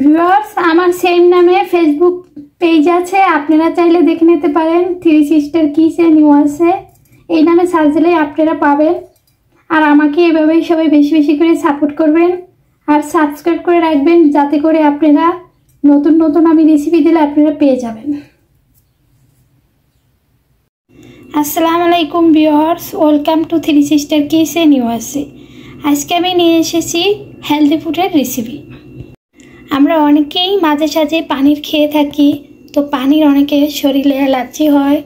Viewers, আমার same নামে Facebook page আছে, আপনারা চাইলে দেখে নিতে পারেন। থ্রি সিস্টার কিচেন ইউএসএ এই নামে সার্চ দিলেই আপনারা পাবেন। আর আমাকে এভাবেই সবাই বেশি বেশি করে সাপোর্ট করবেন আর সাবস্ক্রাইব করে রাখবেন, যাতে করে আপনারা নতুন নতুন আমি রেসিপি দিলে আপনারা পেয়ে যাবেন। আসসালামু আলাইকুম viewers, welcome to three sister kitchen USA. আজকে আমি নিয়ে এসেছি হেলদি ফুডের রেসিপি। আমরা অনেকেই মাঝে সাঝে পানির খেয়ে থাকি, তো পানির অনেকের শরীরে অ্যালার্জি হয়।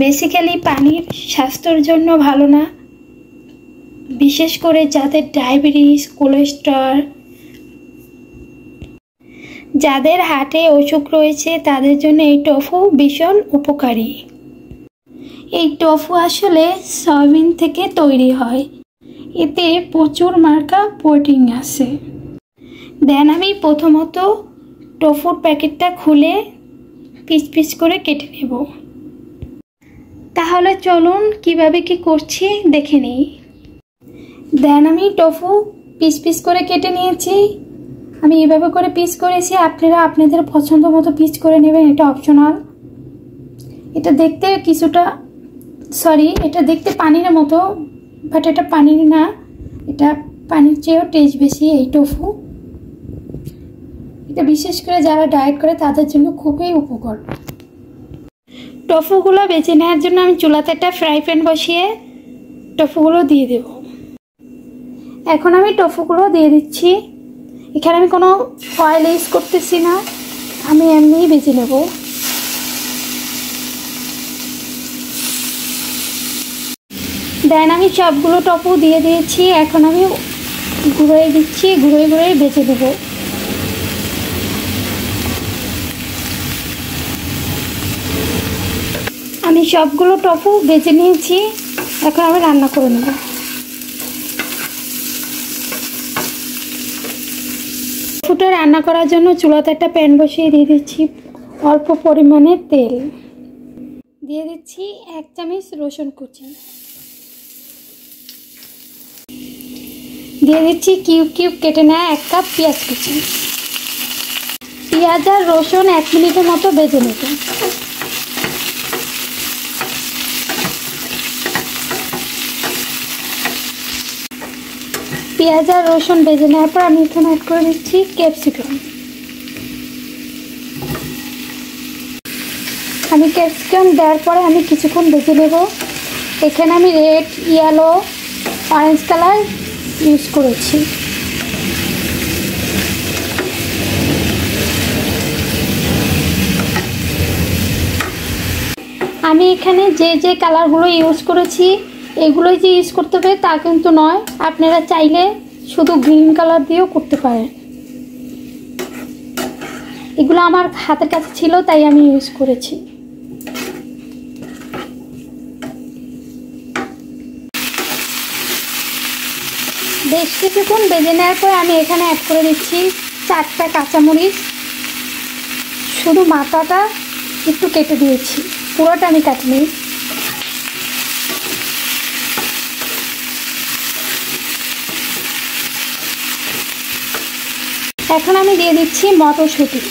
বেসিক্যালি পানির স্বাস্থ্যের জন্য ভালো না, বিশেষ করে যাদের ডায়াবেটিস, কোলেস্ট্রল, যাদের হার্টে অসুখ রয়েছে তাদের জন্য এই টোফু ভীষণ উপকারী। এই টোফু আসলে সয়াবিন থেকে তৈরি হয়, এতে প্রচুর মাত্রা প্রোটিন আছে। দেন আমি প্রথমত টোফুর প্যাকেটটা খুলে পিস পিস করে কেটে নেব। তাহলে চলুন কিভাবে কি করছি দেখে নিই। দেন আমি টোফু পিস পিস করে কেটে নিয়েছি। আমি এভাবে করে পিস করেছি, আপনারা আপনাদের পছন্দ মতো পিস করে নেবেন, এটা অপশনাল। এটা দেখতে এটা দেখতে পানির মতো, বাট এটা পানির না, এটা পানির চেয়েও টেস্ট বেশি এই টোফু। এটা বিশেষ করে যারা ডায়েট করে তাদের জন্য খুবই উপকার। টোফুগুলো বেছে নেওয়ার জন্য আমি চুলাতে একটা ফ্রাই প্যান বসিয়ে টোফুগুলো দিয়ে দেব। এখন আমি টোফুগুলো দিয়ে দিচ্ছি। এখানে আমি কোনো অয়েল ইউজ করতেছি না, আমি এমনিই ভেজে নেব। দেন আমি সবগুলো টোফু দিয়ে দিয়েছি। এখন আমি ঘুরিয়ে দিচ্ছি, ঘুরিয়ে ঘুরিয়ে ভেজে দেব। আমি সবগুলো টোফু ভেজে নিয়েছি, এখন আমি রান্না করে নেব। টোফুটা রান্না করার জন্য চুলাতে একটা প্যান বসিয়ে দিয়ে দিচ্ছি অল্প পরিমাণে তেল। দিয়ে দিচ্ছি 1 চামচ রসুন কুচি। দিয়ে দিচ্ছি কিউব কিউব কেটে নেওয়া 1 কাপ পেঁয়াজ কুচি। পেঁয়াজ আর রসুন 1 মিনিটের মতো ভেজে নেব। পেঁয়াজ আর রসুন ভেজে নেওয়ার পর আমি এখানে অ্যাড করে দিচ্ছি ক্যাপসিকাম। আমি ক্যাপসিকাম দেওয়ার পরে আমি কিছুক্ষণ ভেজে নেব। এখানে আমি red, yellow, orange colour use করেছি। আমি এখানে যে কালারগুলো ইউজ করেছি এগুলোই যে ইউজ করতে হবে তা কিন্তু নয়, আপনারা চাইলে শুধু গ্রিন কালার দিয়েও করতে পারেন। এগুলো আমার হাতের কাছে ছিল তাই আমি ইউজ করেছি। বেশ কিছুক্ষণ ভেজে নেওয়ার পর আমি এখানে অ্যাড করে দিচ্ছি 4টা কাঁচামরিচ। শুধু মাথাটা একটু কেটে দিয়েছি, পুরোটা আমি কাটিনি। এখন আমি দিয়ে দিচ্ছি মটরশুঁটি।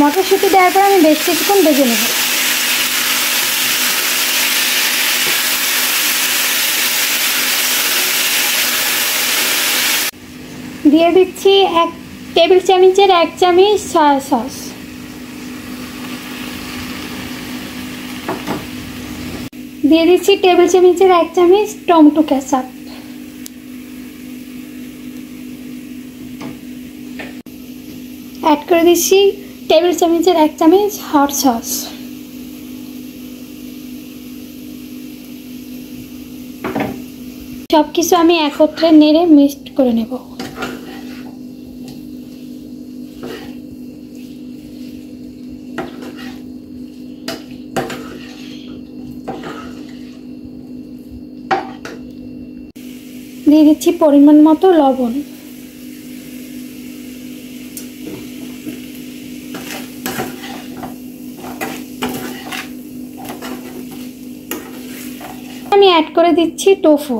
মটরশুঁটি দেওয়ার পর আমি বেশ কিছুক্ষণ ভেজে নেব। দিয়ে দিচ্ছি 1 টেবিল চামচের 1 চামচ সয়া সস। দিয়ে দিচ্ছি টেবিল চামচের 1 চামচ টমেটো কেচাপ। অ্যাড করে দিচ্ছি টেবিল চামচের 1 চামচ হট সস। সব কিছু আমি একত্রে নেড়ে মিক্সড করে নেব। দিয়ে দিচ্ছি পরিমাণ মতো লবণ। আমি অ্যাড করে দিচ্ছি টোফু।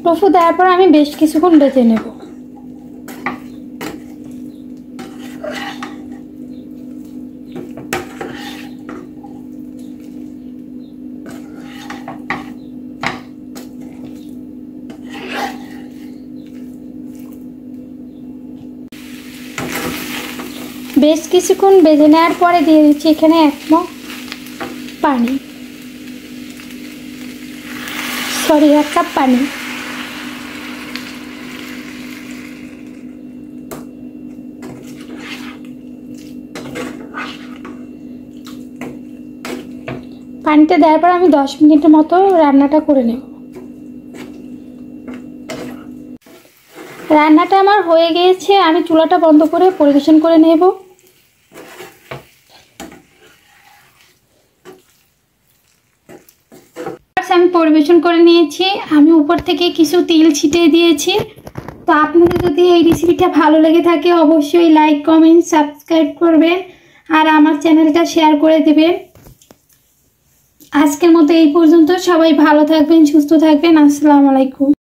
টোফু দেওয়ার পর আমি বেশ কিছুক্ষণ ভেজে নেব। বেশ কিছুক্ষণ ভেজে নেওয়ার পরে দিয়ে দিচ্ছি এখানে 1 মগ পানি, 1 কাপ পানি। পানিটা দেওয়ার পর আমি 10 মিনিটের মতো রান্নাটা করে নেব। রান্নাটা আমার হয়ে গিয়েছে, আমি চুলাটা বন্ধ করে পরিবেশন করে নেব। আমি পরিবেশন করে নিয়েছি, আমি উপর থেকে কিছু তেল ছিটিয়ে দিয়েছি। তো আপনাদের যদি এই রেসিপিটা ভালো লেগে থাকে অবশ্যই লাইক, কমেন্ট, সাবস্ক্রাইব করবেন আর আমার চ্যানেলটা শেয়ার করে দেবেন। আজকের মতো এই পর্যন্ত, সবাই ভালো থাকবেন, সুস্থ থাকবেন। আসসালামু আলাইকুম।